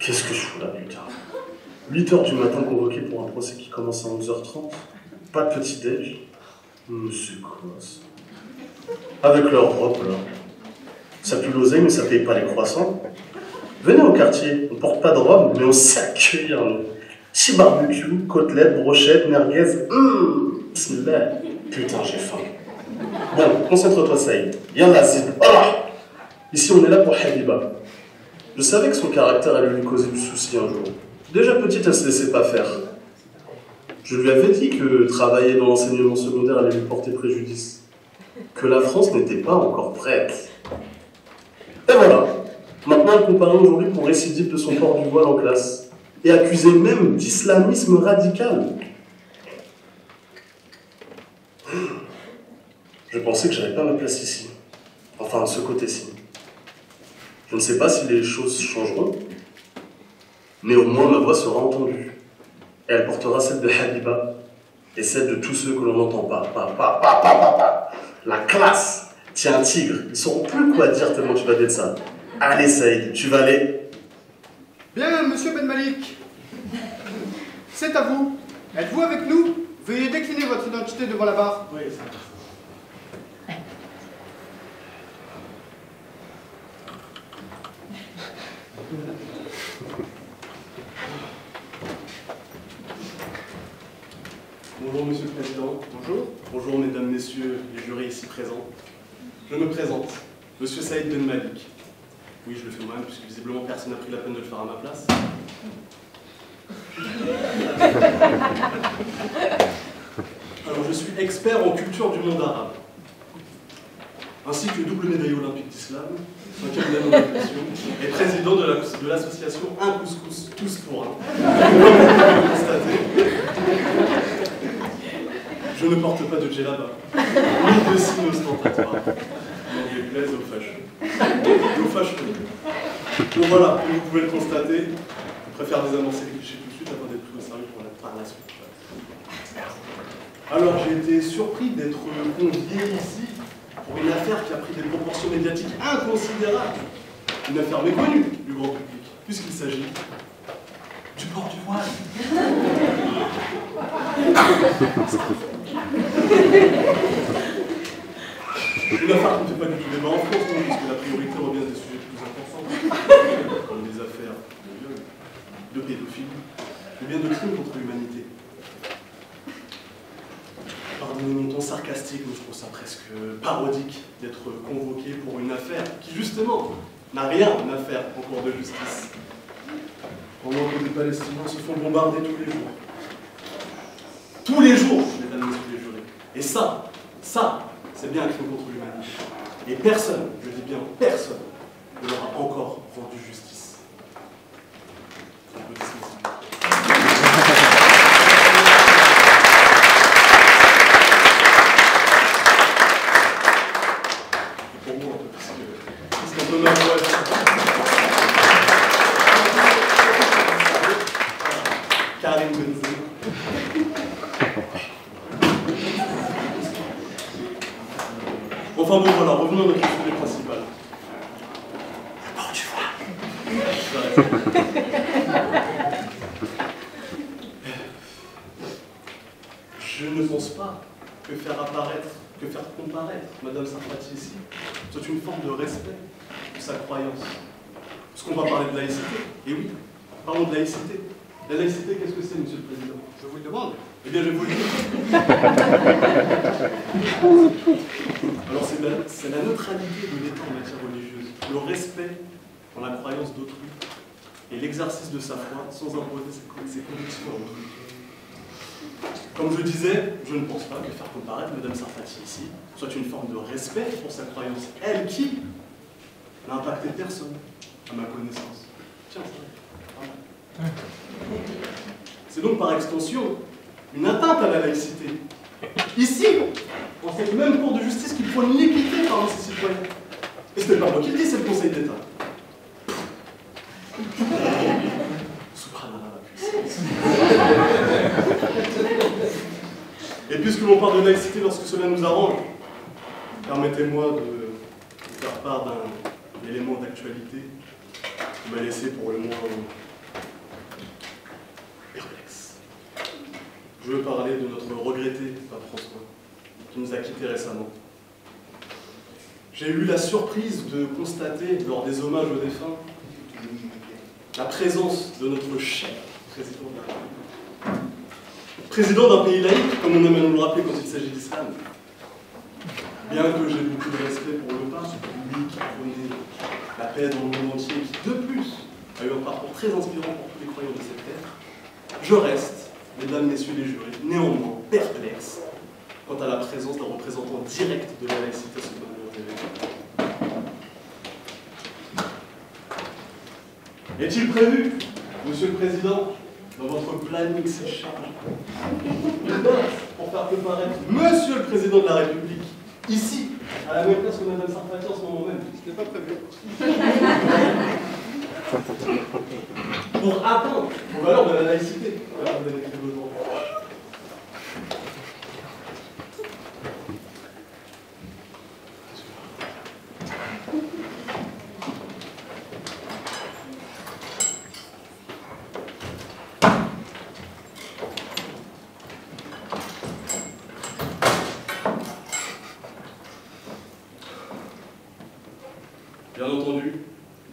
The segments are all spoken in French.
Qu'est-ce que je fous là, putain? 8 h du matin convoqué pour un procès qui commence à 11 h 30. Pas de petit-déj. C'est quoi ça? Avec leur robe là. Ça pue l'oseille, mais ça paye pas les croissants. Venez au quartier, on porte pas de robe, mais on s'accueille. Chi barbecue, côtelettes, brochettes, merguez. Bismillah. Putain, j'ai faim. Bon, concentre-toi, Saïd. Yallah, zid. Allah. Ici, on est là pour Habiba. Je savais que son caractère allait lui causer du souci un jour. Déjà petite, elle se laissait pas faire. Je lui avais dit que travailler dans l'enseignement secondaire allait lui porter préjudice. Que la France n'était pas encore prête. Et voilà. Maintenant, elle comparaît aujourd'hui pour récidive de son port du voile en classe. Et accusée même d'islamisme radical. Je pensais que j'avais pas ma place ici. Enfin, de ce côté-ci. Je ne sais pas si les choses changeront, mais au moins ma voix sera entendue. Et elle portera celle de Habiba et celle de tous ceux que l'on n'entend pas. La classe. Tiens, un tigre, ils sauront plus quoi dire tellement tu vas dire ça. Allez, Saïd, tu vas aller. Bien, monsieur Ben Malik. C'est à vous. Êtes-vous avec nous? Veuillez décliner votre identité devant la barre. Oui, ça va. Bonjour Monsieur le Président. Bonjour. Bonjour Mesdames, Messieurs les jurés ici présents. Je me présente, Monsieur Saïd Ben Malik. Oui, je le fais moi-même, puisque visiblement personne n'a pris la peine de le faire à ma place. Alors, je suis expert en culture du monde arabe, ainsi que double médaillé olympique d'islam, 5e dan en nutrition, et président de l'association Un Couscous, tous pour un. Comme vous pouvez le constater, je ne porte pas de djellaba, ni de signe ostentatoire, n'en déplaise aux fâcheux. Aux fâcheux. Donc voilà, comme vous pouvez le constater, je préfère désamorcer les clichés tout de suite avant d'être pris au sérieux par la suite. Alors j'ai été surpris d'être convié ici pour une affaire qui a pris des proportions médiatiques inconsidérables. Une affaire méconnue du grand public, puisqu'il s'agit du port du voile. Une affaire qui ne fait pas du tout débat en France, non, puisque la priorité revient à des sujets plus importants, comme des affaires de viol, de pédophilie, mais bien de crimes contre l'humanité. Pardonnez mon ton sarcastique, mais je trouve ça presque parodique d'être convoqué pour une affaire qui, justement, n'a rien à faire en cours de justice. Pendant que les Palestiniens se font bombarder tous les jours. Tous les jours, mesdames et messieurs les jurés. Et ça, c'est bien un crime contre l'humanité. Et personne, je dis bien personne, ne leur a encore rendu justice. Et pour moi, parce que c'est un peu ma voix. Karim Benzema. Enfin bon, voilà, revenons à notre sujet principal. Le port du voile. Je ne pense pas que faire comparaître Madame Sarfati ici soit une forme de respect de sa croyance. Parce qu'on va parler de laïcité. Et oui, parlons de laïcité. La laïcité, qu'est-ce que c'est, Monsieur le Président? Je vous le demande. Eh bien, je vais vous le dire. Alors, c'est la neutralité de l'État en matière religieuse, le respect dans la croyance d'autrui et l'exercice de sa foi sans imposer ses convictions à autrui. Comme je disais, je ne pense pas que faire comparaître Mme Sarfati ici soit une forme de respect pour sa croyance, elle qui n'a impacté personne, à ma connaissance. Tiens, voilà. C'est donc par extension une atteinte à la laïcité. Ici, en cette même cour de justice qui prône l'équité parmi ses citoyens. Et ce n'est pas moi qui le dis, c'est le Conseil d'État. Subhanallah, la puissance. Et puisque l'on parle de laïcité lorsque cela nous arrange, permettez-moi de faire part d'un élément d'actualité qui m'a laissé pour le moins je veux parler de notre regretté pape François, qui nous a quittés récemment. J'ai eu la surprise de constater, lors des hommages aux défunts, la présence de notre cher président de la République. Président d'un pays laïque, comme on aime à nous le rappeler quand il s'agit d'islam. Bien que j'ai beaucoup de respect pour le pape, lui qui prônait la paix dans le monde entier, qui de plus a eu un parcours très inspirant pour tous les croyants de cette terre, je reste, mesdames, messieurs les jurés, néanmoins perplexe quant à la présence d'un représentant direct de la laïcité sur nos événements. Est-il prévu, Monsieur le Président, dans votre planning si chargé, une date pour faire comparaître Monsieur le Président de la République, ici, à la même place que Madame Sarfati en ce moment même? Ce n'est pas prévu. Pour atteindre aux valeurs de la laïcité, que vous avez écrit aujourd'hui. Bien entendu,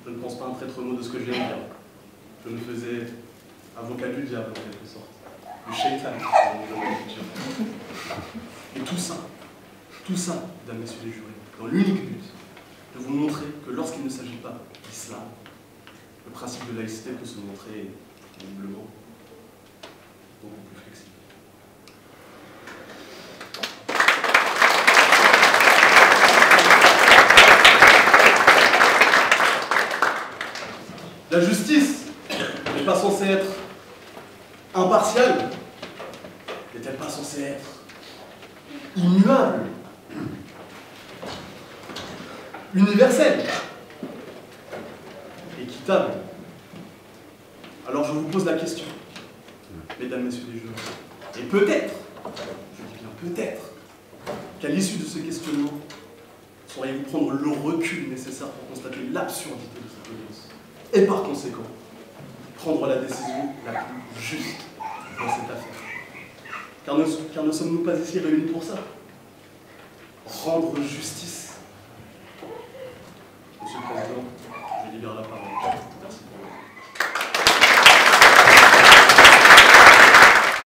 je ne pense pas un traître mot de ce que je viens de dire. Je me faisais avocat du diable en quelque sorte, du shaitan, et tout ça, mesdames, messieurs les jurés, dans l'unique but de vous montrer que lorsqu'il ne s'agit pas d'islam, le principe de laïcité peut se montrer visiblement beaucoup plus flexible. La justice n'est pas censée être impartiale, n'est-elle pas censée être immuable, universelle, équitable? Alors je vous pose la question, mesdames, messieurs les jurés, et peut-être, je dis bien peut-être, qu'à l'issue de ce questionnement, sauriez-vous prendre le recul nécessaire pour constater l'absurdité de cette audience, et par conséquent, prendre la décision la plus juste dans cette affaire. Car ne sommes-nous pas ici réunis pour ça? Rendre justice. Monsieur le Président, je libère la parole.